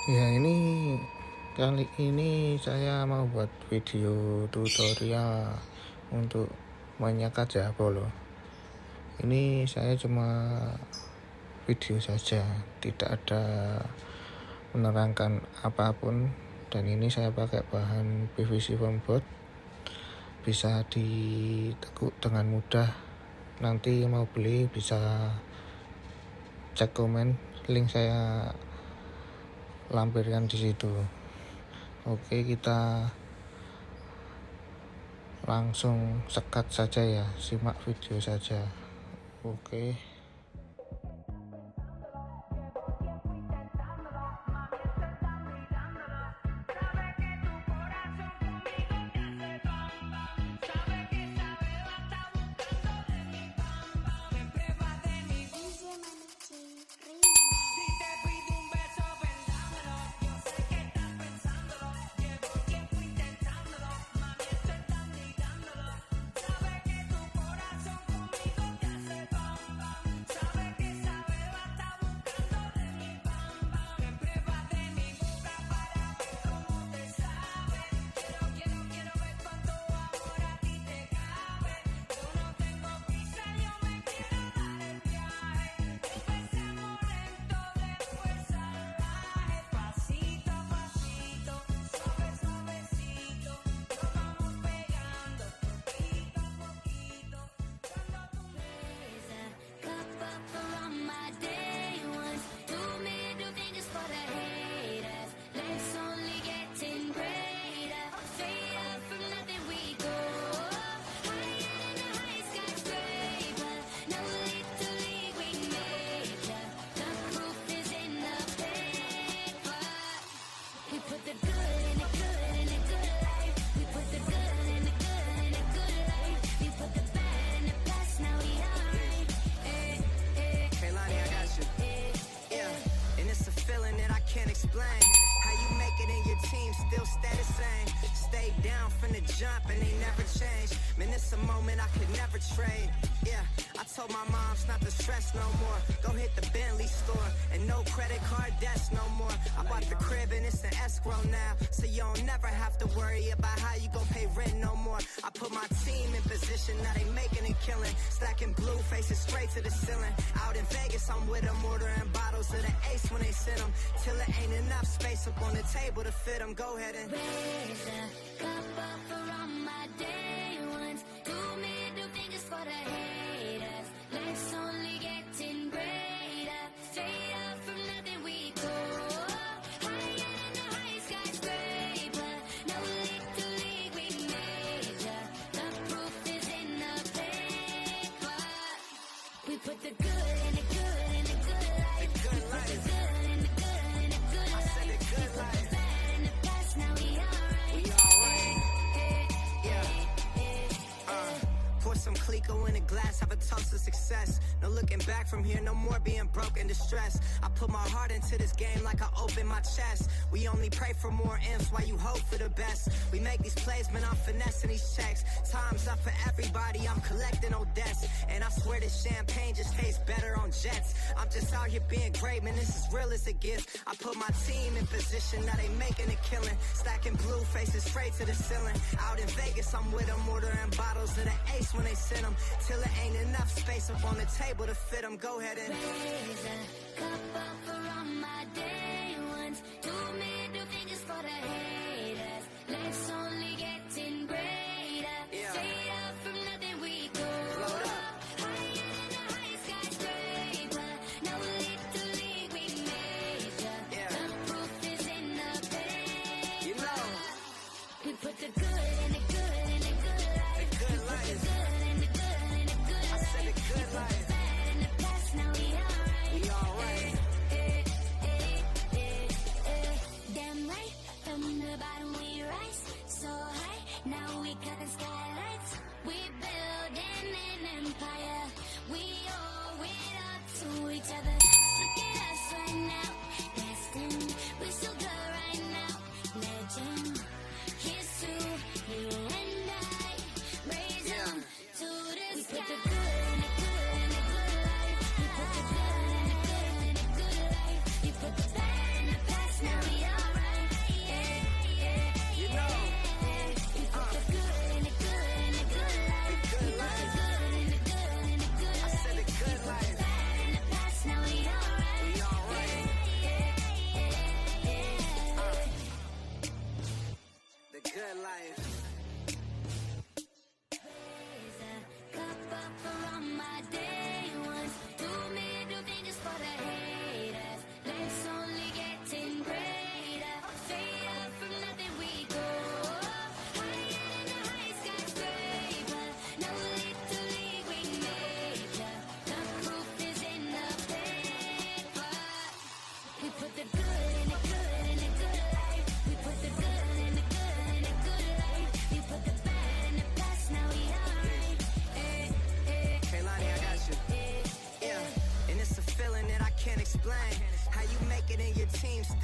Ya, ini kali ini saya mau buat video tutorial untuk menyekat jabol. Ini saya cuma video saja, tidak ada menerangkan apapun, dan ini saya pakai bahan PVC foam board, bisa ditekuk dengan mudah. Nanti mau beli bisa cek komen, link saya lampirkan di situ. Oke, kita langsung sekat saja ya, simak video saja. Oke. Explain how you make it in your team still stay the same. Stay down from the jump and they never change. Man, it's a moment I could never trade. Yeah, I told my moms not to stress no more. Go hit the Bentley store and no credit card debts no more. I bought the crib and it's an escrow now, so you don't never have to worry about how you gon' pay rent no more. I put my team in position, now they making it killing. Stacking blue faces straight to the ceiling. Out in Vegas, I'm with them, ordering bottles of the Ace when they send them. Till it ain't enough space up on the table to fit them. Go ahead and raise a cup up for all my day ones. 2 middle fingers for the haters. Life's only getting greater. Straight up from nothing we go. Higher than the highest skyscraper. No little league we major. The proof is in the paper. We put the good in the good in the good life. the good We put the life. good in the good in the good I said life. the good life. Bad in the past, now we alright. We alright. Yeah. Pour some Clico in a glass, have a toast to success. No looking back from here, no more being broke and distressed. I put my heart into this game like I open my chest. We only pray for more M's while you hope for the best. We make these plays, man, I'm finessing these checks. Time's up for everybody, I'm collecting old debts. And I swear this champagne just tastes better on jets. I'm just out here being great, man, this is real as a gift. I put my team in position, now they making a killing. Stacking blue faces straight to the ceiling. Out in Vegas, I'm with them, ordering bottles of the Ace when they send them. Till it ain't enough space up on the table to fit them. Go ahead and Raise a cup up for all my day ones. 2 middle fingers for the haters. Life's only getting greater. Yeah. Straight up from nothing we go. Load up. Higher than the highest skyscraper. No little league we major. Yeah. The proof is in the paper. You know. We put the good in the good in the good life. The good We put life. the good in the good in the good I said life. the good life. Bad in the past, now we alright. We alright.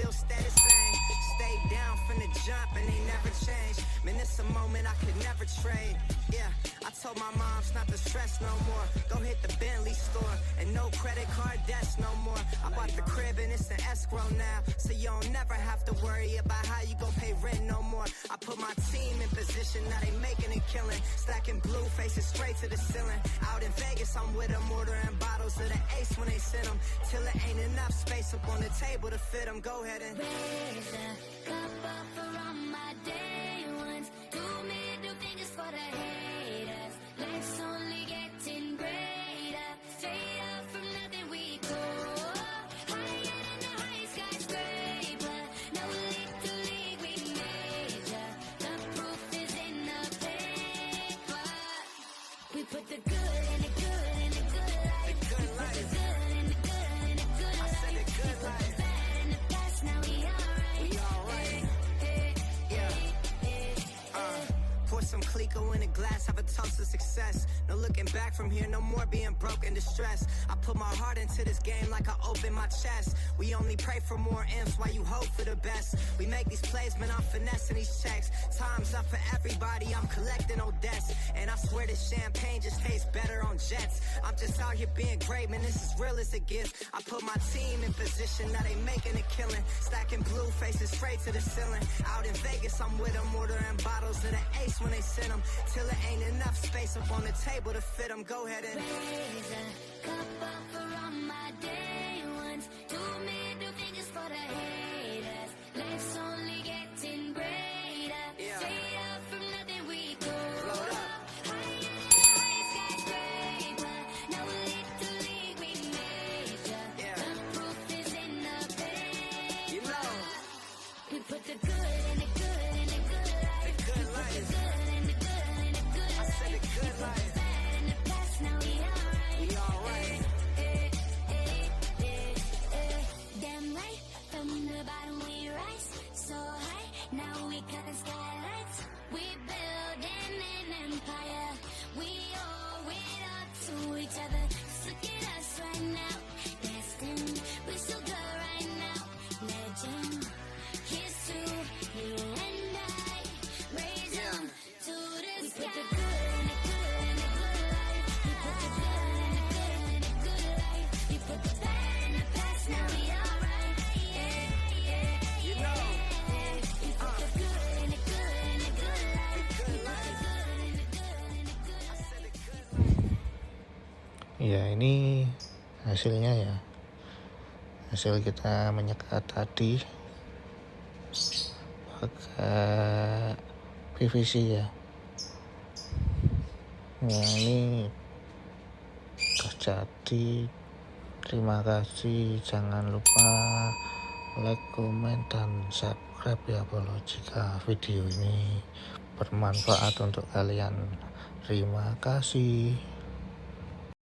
still stay the same. Stay down from the jump and they never change. Man, it's a moment I could never trade. Yeah, I told my moms not to stress no more. Go hit the Bentley store and no credit card debts no more. I bought the crib and it's an escrow now, so you don't never have to worry about how you gon' pay rent no more. I put my team in position, now they making a killing. Stacking blue faces straight to the ceiling. Out in Vegas, I'm with them, ordering bottles of the Ace when they send them. Till it ain't enough space up on the table to fit them. Go ahead and raise the cup up for all my day ones. Do middle fingers for the haters. Life's only getting greater. Straight up from nothing we go. Higher than the highest skyscraper. No little league we major. The proof is in the paper. We put the good in the good in the good life. the good life. The good in the good in the good I said life. the good life. Bad in the past, now we alright. We alright. Yeah. Pour some Clico in a glass, have a toast to success. No looking back from here, no more being broke and distressed. I put my heart into this game like I open my chest. We only pray for more M's while you hope for the best. We make these plays, man, I'm finessing these checks. Time's up for everybody, I'm collecting old debts. And I swear this champagne just tastes better on jets. I'm just out here being great, man, this is real as it gets. I put my team in position, now they making a killing. Stacking blue faces straight to the ceiling. Out in Vegas, I'm with them, ordering bottles of the Ace when they send them. Till it ain't enough space up on the table to fit them. Go ahead and Raise a cup up for all my day ones. Two middle fingers for the haters. Life's only getting greater. Yeah. Straight up from nothing we go. Load up. Higher than the highest skyscraper. No little league we major. Yeah. The proof is in the paper. You know. We put the good in the good in the good life. The good life. The good in the good in the good I said life. the good life. Bad in the past, now we alright. We alright. Damn right, from the bottom we rise so high. Now we cut the skylights. We building an empire. We owe it up to each other. Just look at us right now. Destined, we so good right now. Legend, here's to you and I. Raise them to the sky. We put the good in the good in the good life. We put the good in the good in the good life. We put the bad in the past, now we alright. You know. We put the good in the good in the good life. The good life. The good in the good in the good I life. said the good life. Ya, ini hasilnya ya. Hasil kita menyekat tadi pakai PVC ya. Ya, ini udah jadi. Terima kasih. Jangan lupa like, komen, dan subscribe ya bro, jika video ini bermanfaat untuk kalian. Terima kasih.